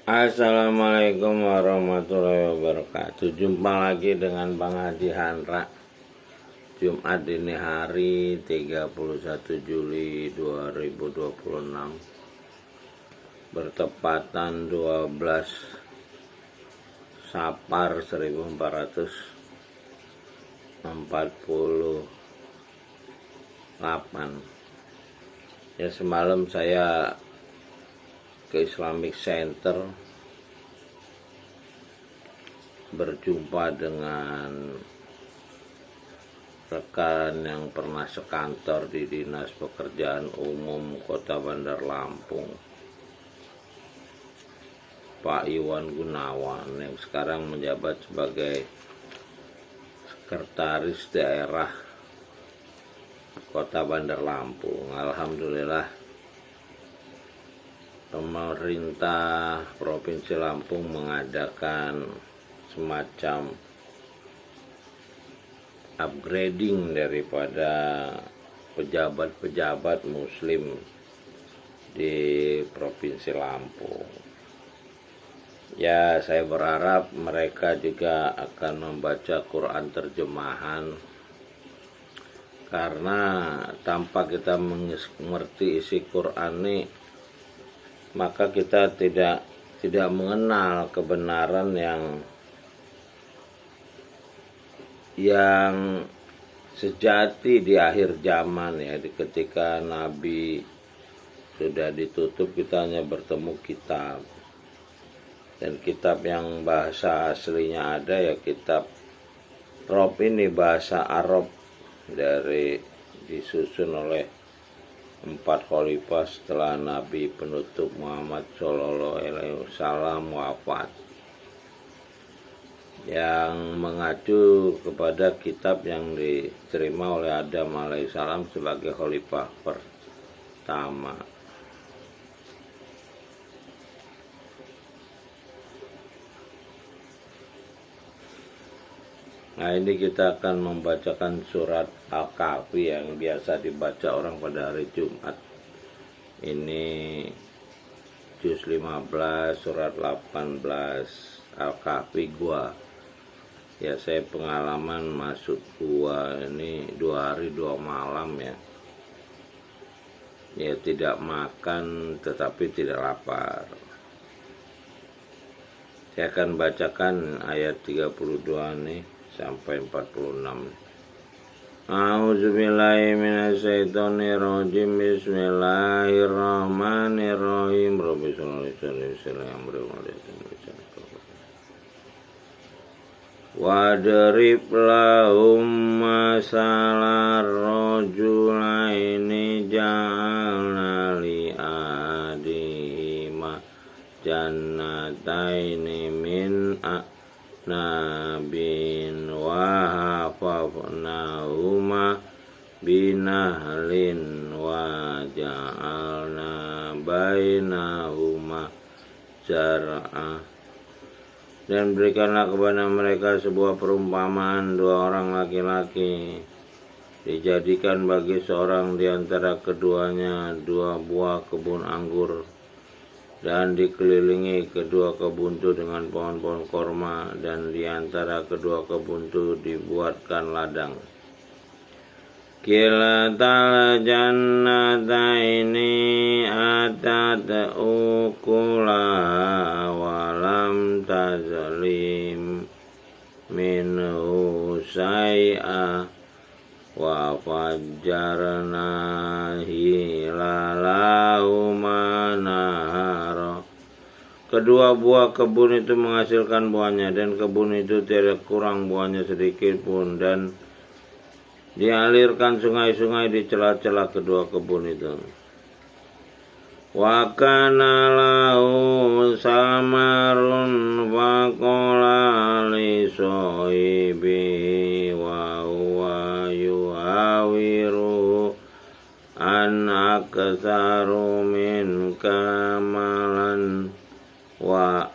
Assalamualaikum warahmatullahi wabarakatuh. Jumpa lagi dengan Bang Haji Handra. Jumat dini hari 31 Juli 2026, bertepatan 12 Safar 1448. Ya, semalam saya ke Islamic Center berjumpa dengan rekan yang pernah sekantor di Dinas Pekerjaan Umum Kota Bandar Lampung, Pak Iwan Gunawan, yang sekarang menjabat sebagai Sekretaris Daerah Kota Bandar Lampung. Alhamdulillah, pemerintah Provinsi Lampung mengadakan semacam upgrading daripada pejabat-pejabat muslim di Provinsi Lampung. Ya, saya berharap mereka juga akan membaca Quran terjemahan, karena tanpa kita mengerti isi Quran ini, maka kita tidak mengenal kebenaran yang sejati di akhir zaman, ya. Ketika Nabi sudah ditutup, kita hanya bertemu kitab, dan kitab yang bahasa aslinya ada, ya kitab Rob ini, bahasa Arab, disusun oleh 4 khalifah setelah Nabi penutup Muhammad Shallallahu Alaihi Wasallam wafat, yang mengacu kepada kitab yang diterima oleh Adam alaihissalam sebagai khalifah pertama. Nah, ini kita akan membacakan surat Al-Kahfi yang biasa dibaca orang pada hari Jumat. Ini juz 15 surat 18 Al-Kahfi gua. Ya, saya pengalaman masuk gua ini 2 hari 2 malam, ya. Ya, tidak makan tetapi tidak lapar. Saya akan bacakan ayat 32 nih sampai 46. A'udzubillahi minasyaitonirrajim. Bismillahirrahmanirrahim. Rabbi sholli alaihi wasallam. Wadrib lahum masalar rajulaini ja'alna li adihima jannataini min nabin wa hafafnahuma binahlin wa ja'alna bainahuma zar'a. Dan berikanlah kepada mereka sebuah perumpamaan 2 orang laki-laki, dijadikan bagi seorang di antara keduanya 2 buah kebun anggur, dan dikelilingi kedua kebun itu dengan pohon-pohon korma, dan di antara kedua kebun itu dibuatkan ladang. Kilatal jannataini atat ukulaha walam tazlim minhu syai'a wa fajjarna hilalahuma nahara. Kedua buah kebun itu menghasilkan buahnya, dan kebun itu tidak kurang buahnya sedikit pun, dan dialirkan sungai-sungai di celah-celah kedua kebun itu. Wa kana lahu samarun faqala li sahibi wa huwa yuhawiru an aktsaru min kamalan wa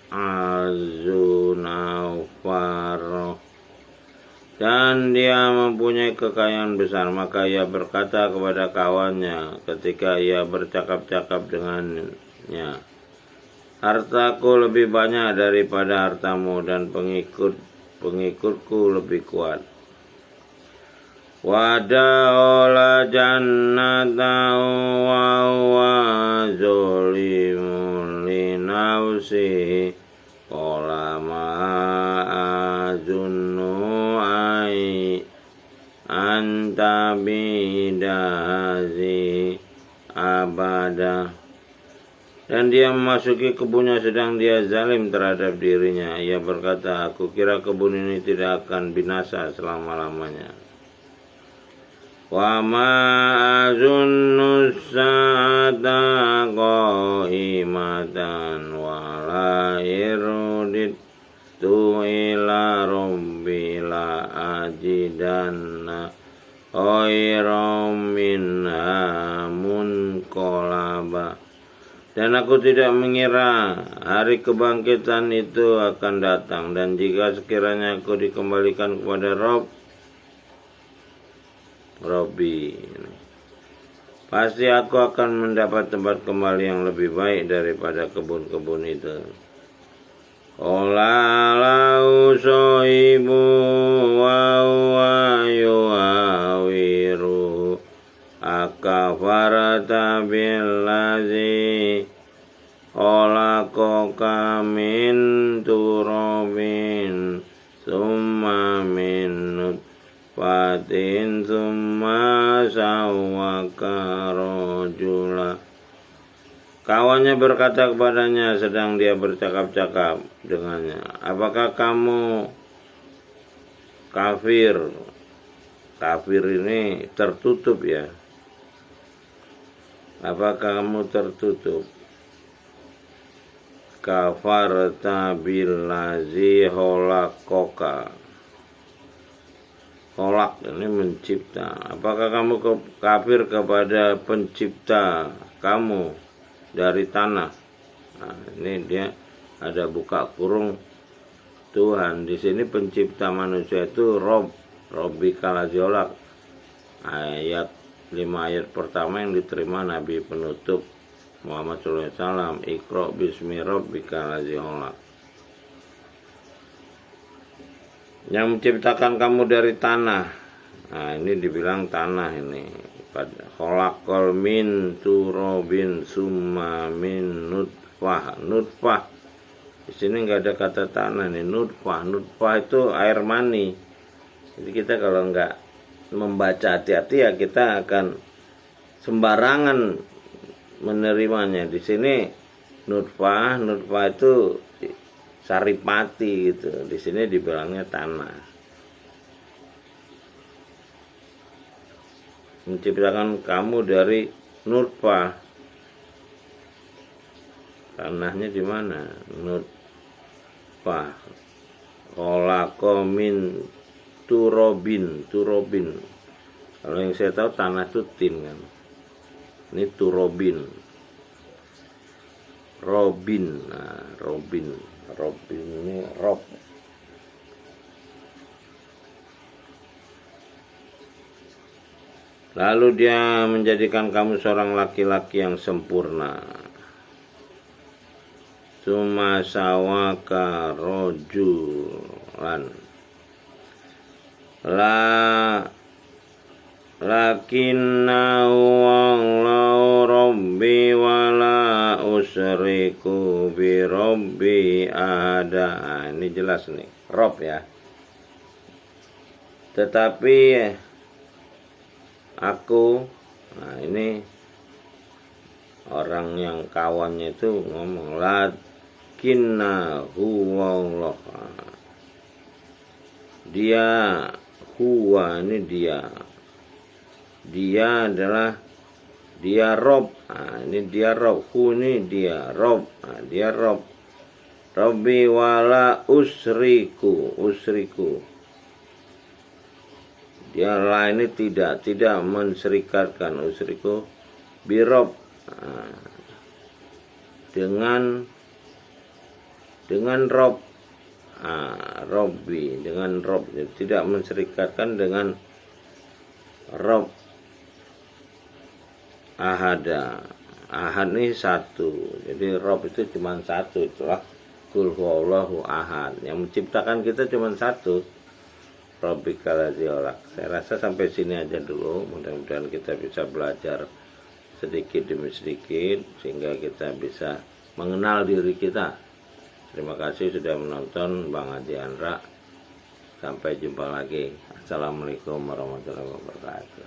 azunafar. Dan dia mempunyai kekayaan besar, maka ia berkata kepada kawannya ketika ia bercakap-cakap dengannya, hartaku lebih banyak daripada hartamu, dan pengikutku lebih kuat. Wada'ola jannatahu wa huwa zolimun li nafsihi qala ma'azunnu anta bidazi abada. Dan dia memasuki kebunnya sedang dia zalim terhadap dirinya. Ia berkata, aku kira kebun ini tidak akan binasa selama-lamanya. Wa ma'azunnu sa'ata qa'imatan wa la irudittu ila rabbi la ajidanna khairam minha munqalaba. Dan aku tidak mengira hari kebangkitan itu akan datang, dan jika sekiranya aku dikembalikan kepada Robbi, pasti aku akan mendapat tempat kembali yang lebih baik daripada kebun-kebun itu. Qala lahu sahibu wa huwa yuhawiru akafarata billazi khalaqaka min turabin summa min nutfatin summa sawwaka rajula. Kawannya berkata kepadanya sedang dia bercakap-cakap dengannya, apakah kamu kafir? Kafir ini tertutup ya. Apakah kamu tertutup? Kafarta billazi khalaqaka. Kholak ini mencipta. Apakah kamu kafir kepada pencipta kamu dari tanah? Nah, ini dia ada buka kurung Tuhan. Di sini pencipta manusia itu Robbi Kalaziolak. Ayat 5 ayat pertama yang diterima Nabi penutup Muhammad SAW. Iqra bismi rabbika laziolak. Yang menciptakan kamu dari tanah. Nah, ini dibilang tanah ini. Kholaqal min turabin summa min nutfah. Nutfah. Di sini nggak ada kata tanah nih. Nutfah. Nutfah itu air mani. Jadi kita kalau nggak membaca hati-hati ya kita akan sembarangan menerimanya. Di sini nutfah itu saripati gitu. Di sini dibilangnya tanah. Menciptakan kamu dari nutfah. Tanahnya di mana? Nutfah. Khalaqa min turabin. Kalau yang saya tahu tanah itu tin kan. Ini turabin. Robin. Nah, Robin ini rob. Lalu dia menjadikan kamu seorang laki-laki yang sempurna. Summa sawaka rojulan. Lakinnahu wallahu rabbi wala usriku bi rabbi ada. Ini jelas nih, Rob ya. Tetapi aku, nah ini orang yang kawannya itu ngomong lakinnahu wallah. Dia huwa ini dia adalah dia Rob. Nah, ini dia Rob. Ini dia Rob. Nah, dia Rob. Robbi wala usriku. Dia lain ini tidak menserikatkan usriku birob. Nah, dengan Rob. Robbi dengan Rob, tidak menserikatkan dengan Rob ahada. Ahad ini satu, jadi Rob itu cuma satu, itulah Qul huwallahu ahad. Yang menciptakan kita cuma satu, Rabbikal ladzi khalaq. Saya rasa sampai sini aja dulu. Mudah-mudahan kita bisa belajar sedikit demi sedikit sehingga kita bisa mengenal diri kita. Terima kasih sudah menonton Bang Haji Andra. Sampai jumpa lagi. Assalamualaikum warahmatullahi wabarakatuh.